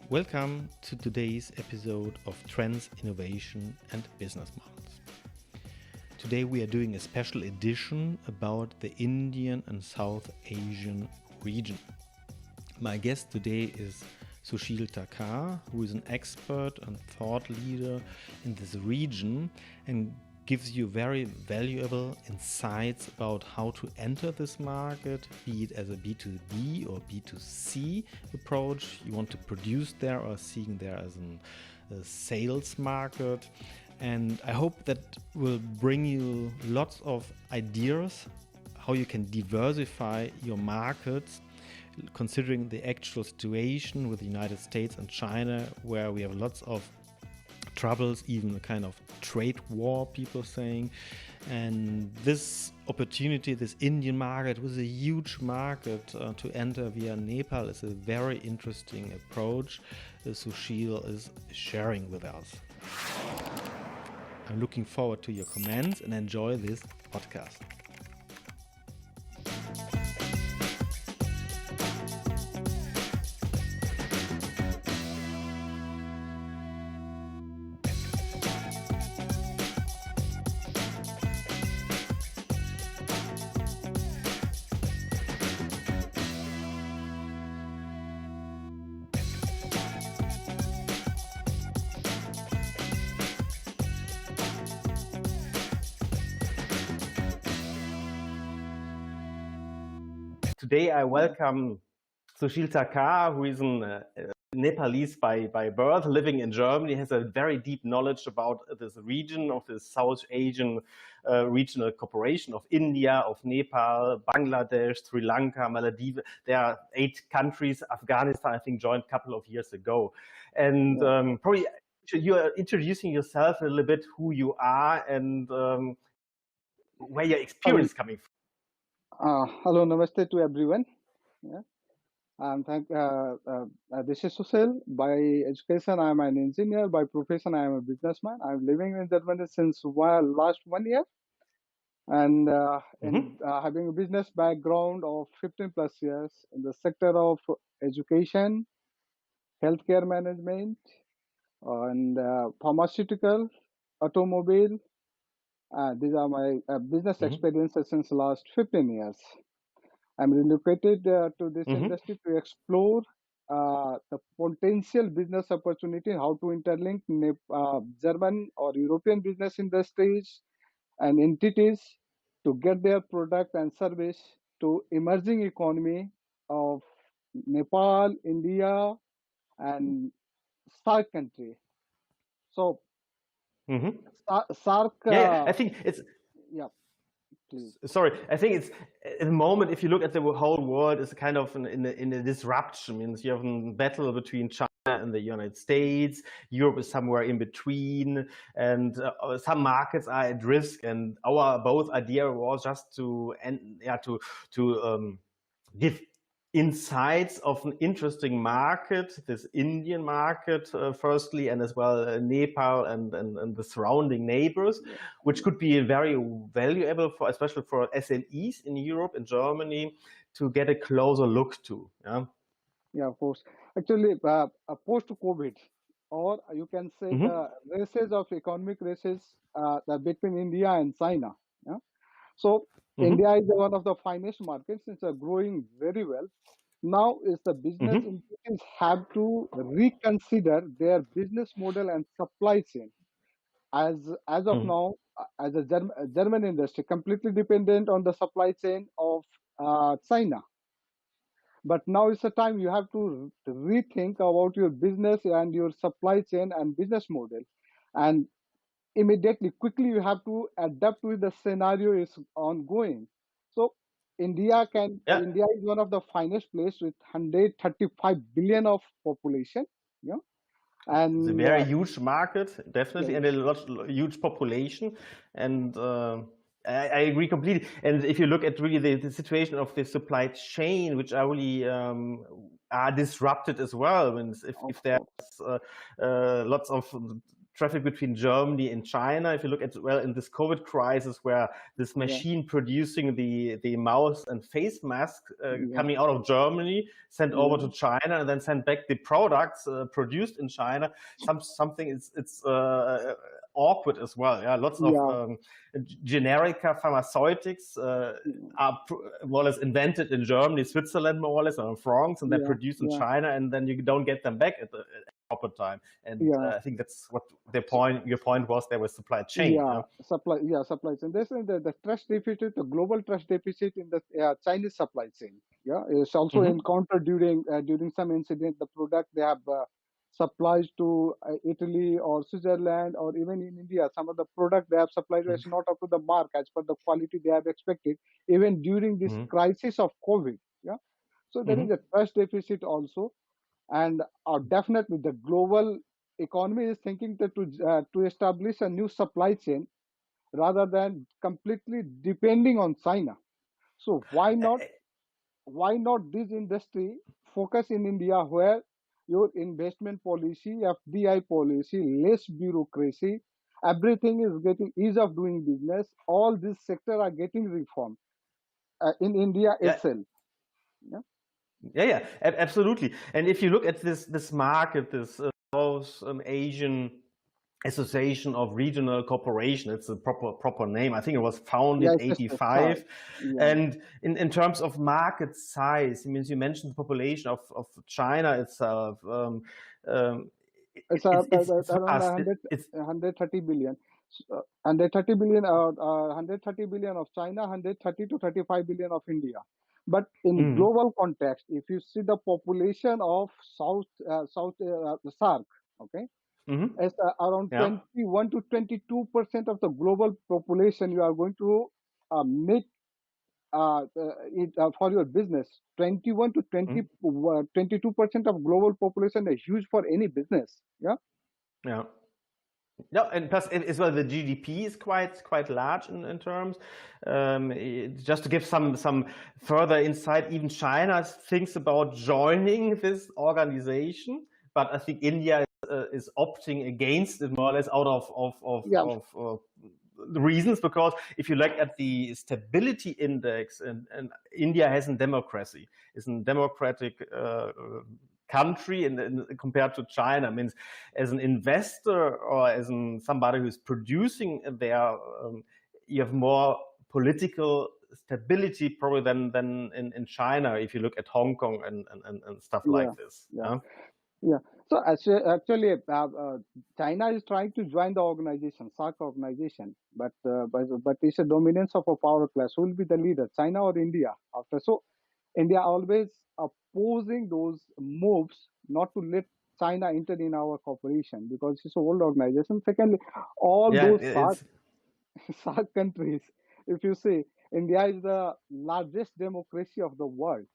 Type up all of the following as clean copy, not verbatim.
Welcome to today's episode of Trends, Innovation and Business Models. Today we are doing a special edition about the Indian and South Asian region. My guest today is Susheel Thakur, who is an expert and thought leader in this region and gives you very valuable insights about how to enter this market, be it as a B2B or B2C approach you want to produce there or seeing there as a sales market. And I hope that will bring you lots of ideas how you can diversify your markets, considering the actual situation with the United States and China, where we have lots of troubles, even a kind of trade war, people saying. And this opportunity, this Indian market was a huge market to enter via Nepal, is a very interesting approach Susheel is sharing with us. I'm looking forward to your comments and enjoy this podcast. Today I welcome Susheel Thakur, who is a Nepalese by birth, living in Germany, has a very deep knowledge about this region of the South Asian regional cooperation of India, of Nepal, Bangladesh, Sri Lanka, Maldives. There are 8 countries. Afghanistan, I think, joined a couple of years ago. And probably you are introducing yourself a little bit, who you are and where your experience is coming from. Hello, namaste to everyone. This is Susheel. By education, I am an engineer. By profession, I am a businessman. I'm living in Germany since last 1 year, and having a business background of 15 plus years in the sector of education, healthcare management, and pharmaceutical, automobile. These are my business experiences since the last 15 years. I'm relocated to this industry to explore the potential business opportunity, how to interlink German or European business industries and entities to get their product and service to emerging economy of Nepal, India, and SAARC country. So, SAARC. I think it's. Yeah. Please. Sorry, I think it's at the moment, if you look at the whole world, it's kind of in a disruption. Means you have a battle between China and the United States. Europe is somewhere in between, and some markets are at risk. And our both idea was just to give insights of an interesting market, this Indian market, firstly, and as well Nepal and the surrounding neighbors, which could be very valuable for, especially for SMEs in Europe and Germany, to get a closer look to. Yeah, of course. Actually, post-COVID, or you can say the races of economic races between India and China. Yeah? So India is one of the finest markets. It's growing very well. Now is the business entities have to reconsider their business model and supply chain. As of now, as a German industry, completely dependent on the supply chain of China. But now is the time you have to rethink about your business and your supply chain and business model, and immediately, quickly, you have to adapt with the scenario is ongoing. So India is one of the finest place with 135 billion of population. And it's a very huge market, definitely, and a huge population. And I agree completely. And if you look at really the situation of the supply chain, which are really are disrupted as well, if there's lots of traffic between Germany and China. If you look at, well, in this COVID crisis, where this machine producing the mouth and face mask coming out of Germany, sent over to China, and then sent back the products produced in China, something it's awkward as well. Yeah, lots of generica pharmaceutics are more or less invented in Germany, Switzerland, more or less, or in France, and then produced in China, and then you don't get them back at the proper time. And I think that's what your point was there with supply chain. Supply chain. There's the trust deficit, the global trust deficit in the Chinese supply chain. Yeah, it's also encountered during some incident. The product they have supplies to Italy or Switzerland or even in India, some of the product they have supplied is not up to the mark as per the quality they have expected, even during this crisis of COVID. Yeah, so there is a trust deficit also, and definitely the global economy is thinking to establish a new supply chain rather than completely depending on China. So why not this industry focus in India, where your investment policy, FDI policy, less bureaucracy, everything is getting ease of doing business. All these sectors are getting reformed in India itself. Yeah, absolutely. And if you look at this market, this South Asian Association of Regional Cooperation, it's a proper name. I think it was founded in '85. And in terms of market size, I mean, you mentioned the population of China itself. It's around 130 billion. 130 billion, 130 billion of China, 130 to 35 billion of India. But in global context, if you see the population of SAARC, okay, it's around 21 to 22% of the global population. You are going to make it for your business. 21 to 22% of global population is huge for any business. Yeah, and plus as well, the GDP is quite large in terms. Just to give some further insight, even China thinks about joining this organization, but I think India is opting against it, more or less out of reasons, because if you look at the stability index, and India has a democracy, is a democratic country, and compared to China, means as an investor or as somebody who's producing there, you have more political stability probably than in China, if you look at Hong Kong and stuff like this. So actually, China is trying to join the organization, SAARC organization, but it's a dominance of a power class. Who will be the leader, China or India? So India always opposing those moves, not to let China enter in our cooperation, because it's an old organization. Secondly, all those SAARC countries, if you see, India is the largest democracy of the world,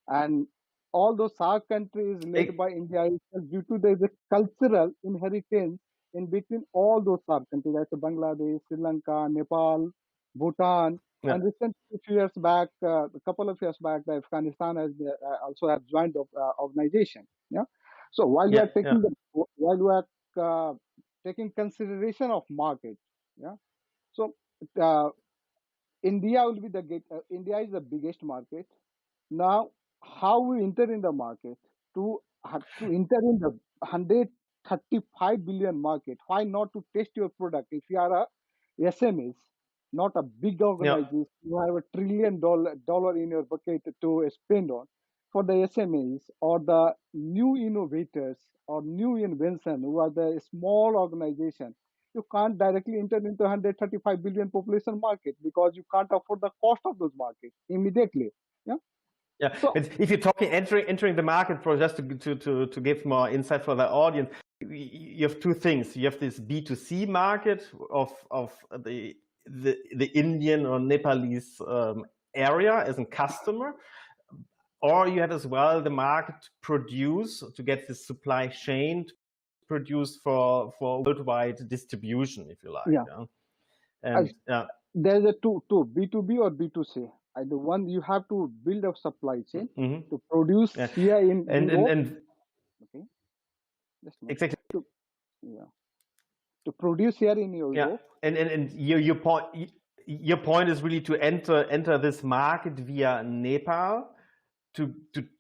and all those SAARC countries led by India due to the cultural inheritance in between all those SAARC countries, like Bangladesh, Sri Lanka, Nepal, Bhutan, and recently, a couple of years back, the Afghanistan has also have joined the organization. So while we are taking consideration of market, so India will be the India is the biggest market. Now, how we enter in the market? To enter in the 135 billion market, why not to test your product? If you are a SMEs, not a big organization, you have $1 trillion in your bucket to spend on. For the SMEs or the new innovators or new invention, who are the small organization, you can't directly enter into 135 billion population market, because you can't afford the cost of those markets immediately. So, if you're talking entering the market, for just to give more insight for the audience, you have two things. You have this B2C market of the Indian or Nepalese area as a customer, or you have as well the market to get the supply chain to produce for worldwide distribution, if you like. And there's a two B2B or B2C. The one, you have to build a supply chain to produce here in Europe. Exactly. to produce here in Europe. And your point is really to enter this market via Nepal to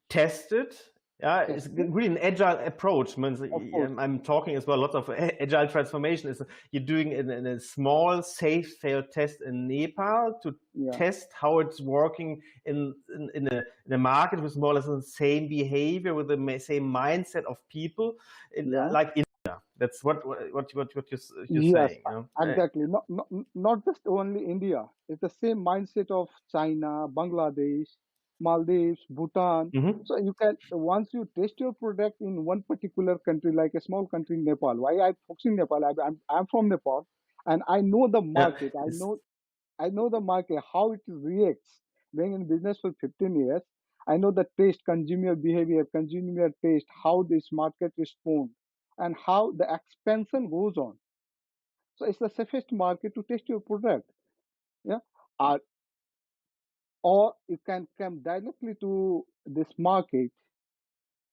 test it. Yeah, it's really an agile approach. I'm talking as well lots of agile transformation. Is you're doing in a small, safe, fail test in Nepal to test how it's working in a market with more or less the same behavior, with the same mindset of people, like India. That's what you're saying. Exactly. Not just only India. It's the same mindset of China, Bangladesh, Maldives, Bhutan. So you can, once you test your product in one particular country, like a small country, Nepal. Why I'm focusing Nepal? I'm from Nepal, and I know the market. I know the market, how it reacts. Being in business for 15 years, I know the taste, consumer behavior, consumer taste, how this market responds, and how the expansion goes on. So it's the safest market to test your product. Yeah. Or you can come directly to this market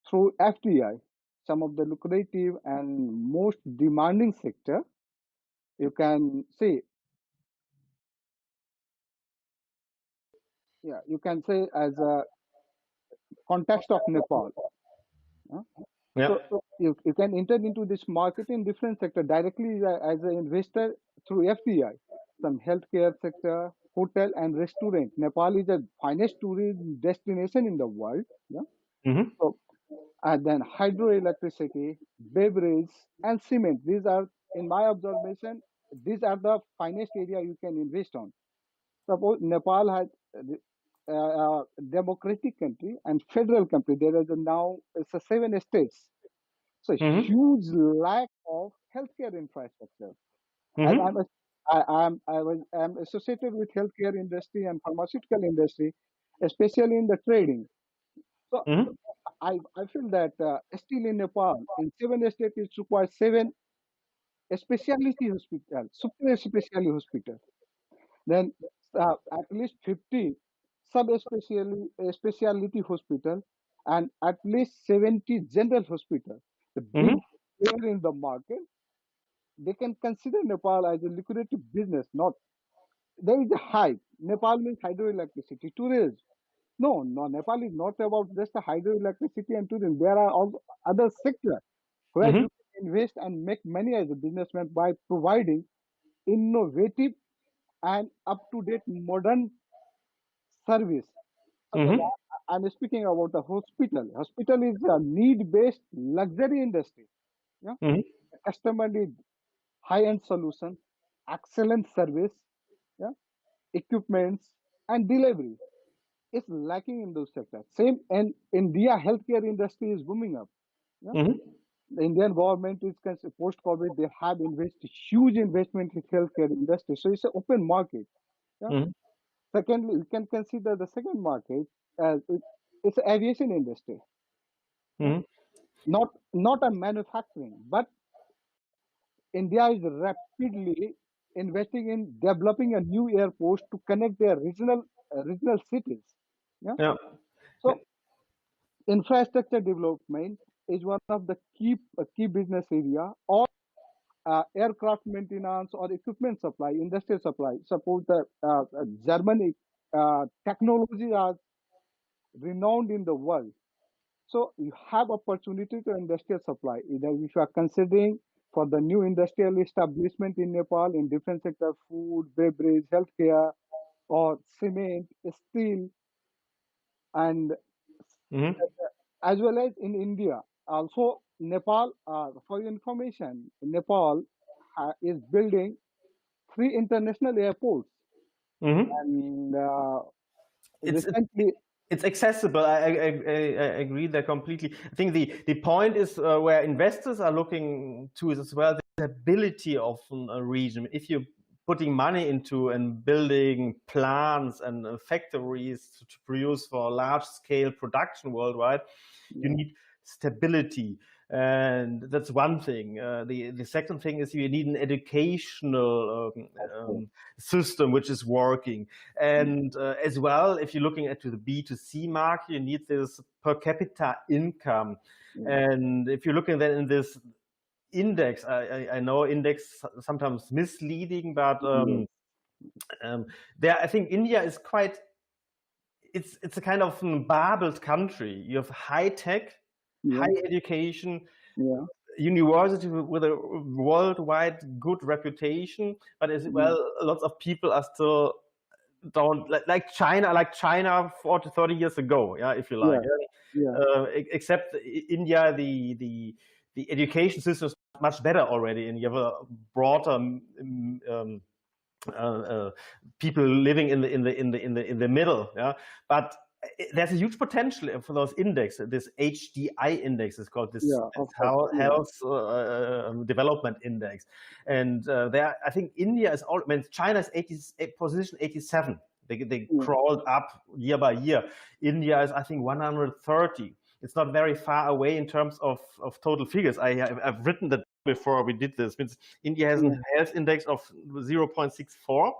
through FDI, some of the lucrative and most demanding sector. You can say, you can say as a context of Nepal. So you can enter into this market in different sector directly as an investor through FDI, some healthcare sector, hotel and restaurant. Nepal is the finest tourism destination in the world. So, and then hydroelectricity, beverage, and cement. These are, in my observation, these are the finest area you can invest on. Suppose Nepal has a democratic country and federal country. There is now it's a 7 states. So huge lack of healthcare infrastructure. And I'm associated with healthcare industry and pharmaceutical industry, especially in the trading. So I feel that still in Nepal, in 7 states, it requires 7 specialty hospital, super specialty hospital. Then at least 50 specialty hospital and at least 70 general hospital. The big player in the market, they can consider Nepal as a lucrative business. Not there is a hype. Nepal means hydroelectricity, tourism. No, Nepal is not about just the hydroelectricity and tourism. There are also other sectors where you can invest and make money as a businessman by providing innovative and up-to-date modern service. I'm speaking about the hospital. Hospital is a need-based luxury industry. Customer need high-end solution, excellent service, equipments, and delivery. It's lacking in those sectors. Same, and India healthcare industry is booming up. The Indian government is post-COVID, they have invested huge investment in healthcare industry. So it's an open market. Secondly, we can consider the second market as it's aviation industry. Not a manufacturing, but India is rapidly investing in developing a new airport to connect their regional cities. So infrastructure development is one of the key business area, or aircraft maintenance or equipment supply, industrial supply. Suppose the Germany technology are renowned in the world. So you have opportunity to industrial supply. Either if you are considering for the new industrial establishment in Nepal in different sectors, food, beverage, healthcare, or cement, steel, and as well as in India. Also, Nepal, for your information, Nepal is building 3 international airports. And recently, it's accessible. I agree there completely. I think the point is where investors are looking to is as well the stability of a region. If you're putting money into and building plants and factories to produce for large scale production worldwide, you need stability. And that's one thing. The second thing is you need an educational system which is working. And as well, if you're looking at the B2C market, you need this per capita income. And if you're looking then in this index. I know index sometimes misleading, but there I think India is quite. It's a kind of barbed country. You have high tech, high education, university with a worldwide good reputation, but as well, lots of people are still don't like China 40, 30 years ago, yeah, if you like. Except India, the education system is much better already, and you have a broader people living in the middle, yeah. But there's a huge potential for those indexes. This HDI index is called this health development index, and there I think India is all. I mean, China is position 87. They crawled up year by year. India is I think 130. It's not very far away in terms of total figures. I've written that before we did this. Means India has a health index of 0.64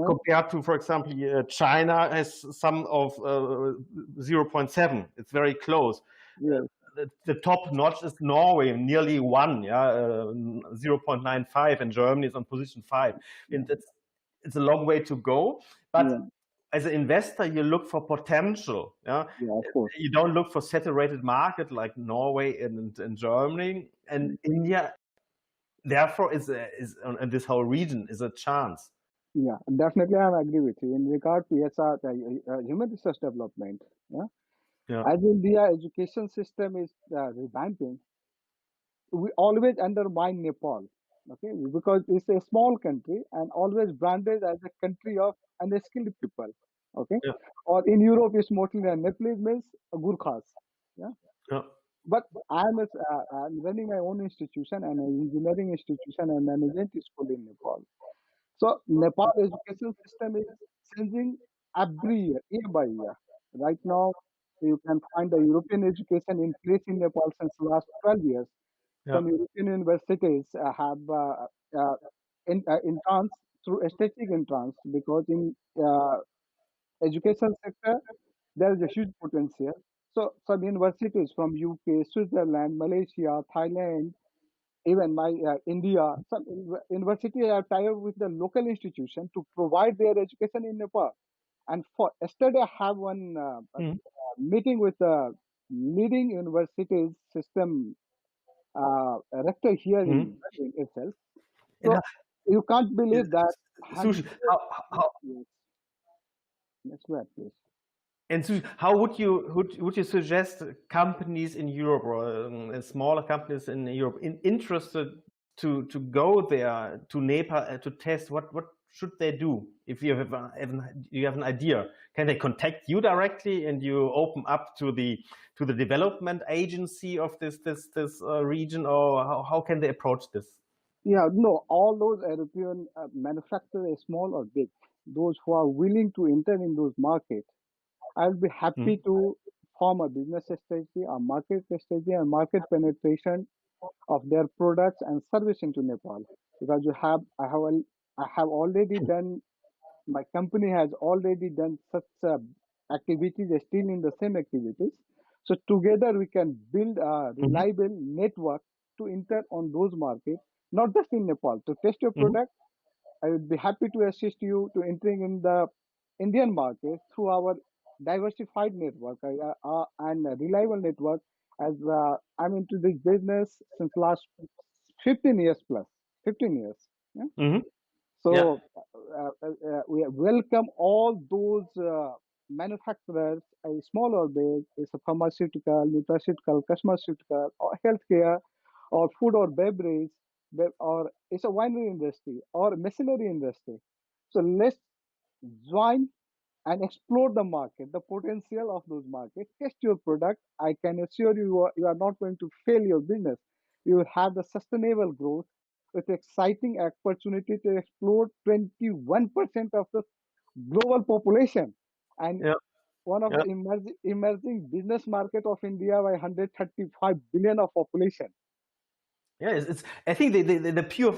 compared to, for example, China has some of 0.7. It's very close. The top notch is Norway, nearly 1, 0.95, and Germany is on position 5. And it's a long way to go, but as an investor, you look for potential. Of course. You don't look for saturated market like Norway and Germany, and India. Therefore, is and this whole region is a chance. Yeah, definitely, I agree with you in regard to human resource development. As India education system is revamping, we always undermine Nepal. Okay, because it's a small country and always branded as a country of unskilled people. Okay, or in Europe, it's mostly Nepalese means Gurkhas. But I'm running my own institution and an engineering institution and management school in Nepal. So Nepal education system is changing every year by year. Right now, you can find the European education in place in Nepal since the last 12 years. Some European universities have entrance through a static entrance because in education sector there is a huge potential. So some universities from UK, Switzerland, Malaysia, Thailand, even my India, some universities are tied up with the local institution to provide their education in Nepal. And for yesterday, I have one meeting with the leading universities system rector here in itself. So you can't believe that. Susheel, That's right, please. And so how would you suggest companies in Europe or smaller companies in Europe interested to go there to Nepal to test? What should they do if you have an idea? Can they contact you directly and you open up to the development agency of this region, or how can they approach this? Yeah, no, all those European manufacturers, small or big, those who are willing to enter in those markets, I'll be happy to form a business strategy, a market strategy, and market penetration of their products and service into Nepal. Because I have already done. My company has already done such activities, still in the same activities. So together we can build a reliable network to enter on those markets, not just in Nepal. To test your product, I would be happy to assist you to entering in the Indian market through our diversified network and a reliable network. As I'm into this business since last 15 years plus, 15 years. So we welcome all those manufacturers, small or big, it's a pharmaceutical, nutraceutical, cosmeceutical, or healthcare, or food or beverage, or it's a winery industry or machinery industry. So let's join and explore the market, the potential of those markets. Test your product. I can assure you, you are not going to fail your business. You will have the sustainable growth with exciting opportunity to explore 21% of the global population and one of the emerging business market of India by 135 billion of population. Yeah, I think the pure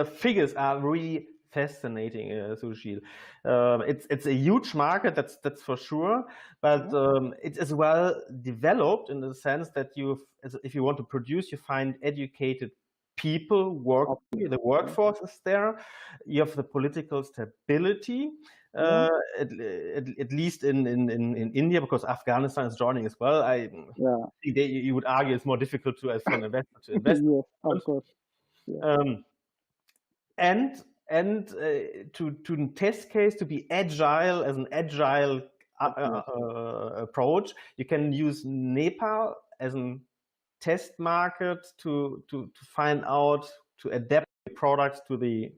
figures are really fascinating, Susheel. It's a huge market, that's for sure, but it's as well developed in the sense that if you want to produce, you find educated people working, the workforce is there, you have the political stability, at least in India, because Afghanistan is joining as well. You would argue it's more difficult for an investor to invest. Yes, of course. Yeah. And to test case, to be agile as an agile approach, you can use Nepal as a test market to find out, to adapt the products to the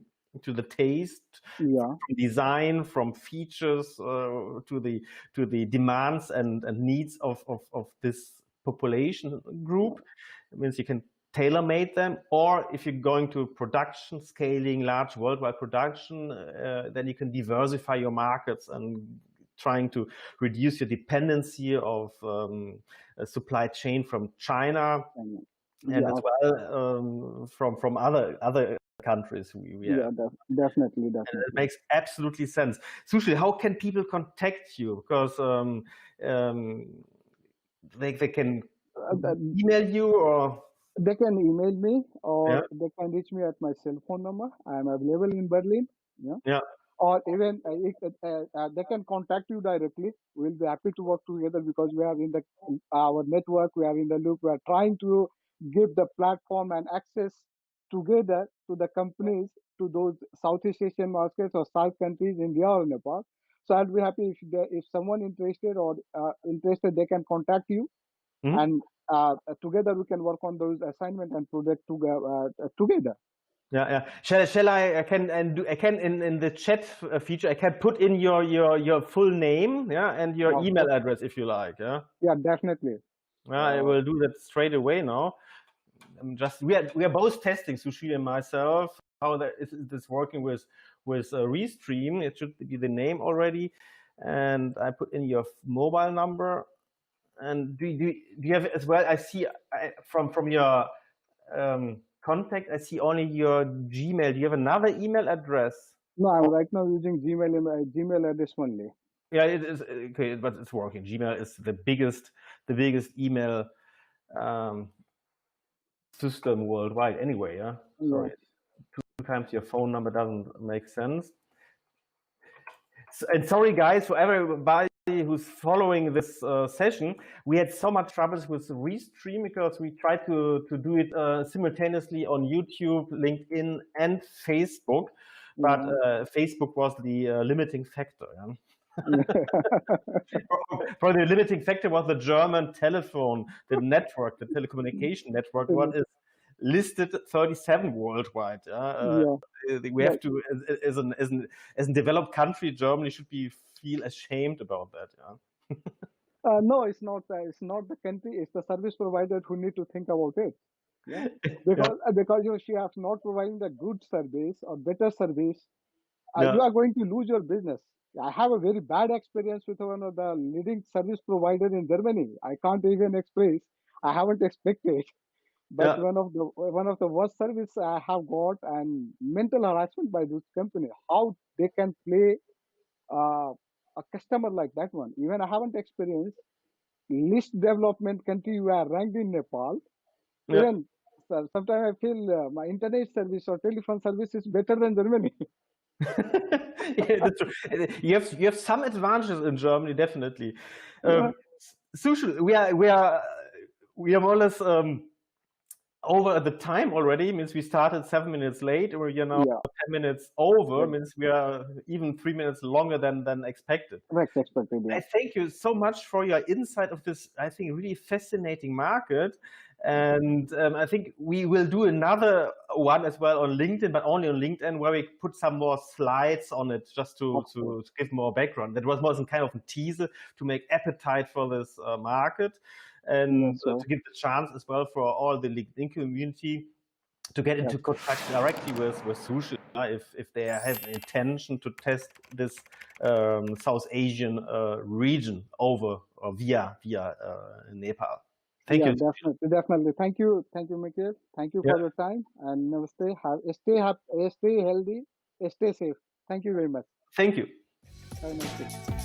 taste, from design, from features, to the demands and needs of this population group. It means you can tailor-made them, or if you're going to production scaling, large worldwide production, then you can diversify your markets and trying to reduce your dependency of a supply chain from China and as well from other countries. Definitely. It makes absolutely sense. Susheel, how can people contact you? Because they can email you, or they can email me, or they can reach me at my cell phone number. I am available in Berlin. Or even they can contact you directly. We'll be happy to work together, because we are in our network, we are in the loop. We are trying to give the platform and access together to the companies, to those Southeast Asian markets or South countries, India or Nepal. So I'd be happy if someone interested they can contact you, and together we can work on those assignments and projects together. Shall I can in the chat feature, I can put in your full name, and your email address, if you like. Definitely. I will do that straight away now. We are both testing, Susheel and myself, how is this working with Restream. It should be the name already, and I put in your mobile number. And do you have as well? I see from your contact, I see only your Gmail. Do you have another email address? No, I'm right now using Gmail address only. Yeah, it is okay, but it's working. Gmail is the biggest email system worldwide anyway. Sorry, 2 times your phone number doesn't make sense. And sorry guys, for everybody who's following this session, we had so much troubles with Restream, because we tried to do it simultaneously on YouTube, LinkedIn, and Facebook, but Facebook was the limiting factor. Probably the limiting factor was the German telephone, the network, the telecommunication network, what is listed 37 worldwide. We have to, as a developed country, Germany should feel ashamed about that. No, it's not. It's not the country. It's the service provider who need to think about it. Because she is not providing the good service or better service, you are going to lose your business. I have a very bad experience with one of the leading service provider in Germany. I can't even express. I haven't expected. But one of the worst service I have got, and mental harassment by this company. How they can play a customer like that one? Even I haven't experienced. Least development country, you are ranked in Nepal. Even sometimes I feel my internet service or telephone service is better than Germany. That's true. You have some advantages in Germany, definitely. Susheel, we are more or less over the time already. Means we started 7 minutes late, or 10 minutes over. Means we are even 3 minutes longer than expected. I thank you so much for your insight of this, I think, really fascinating market. And I think we will do another one as well on LinkedIn, but only on LinkedIn, where we put some more slides on it, just to give more background. That was more some kind of a teaser to make appetite for this market, and to give the chance as well for all the LinkedIn community to get into contact directly with Susheel if they have an intention to test this South Asian region over or via Nepal. Thank you. Definitely. Thank you, Mikhail. Thank you for your time, and stay happy, stay healthy, stay safe. Thank you very much. Thank you. Have a nice day.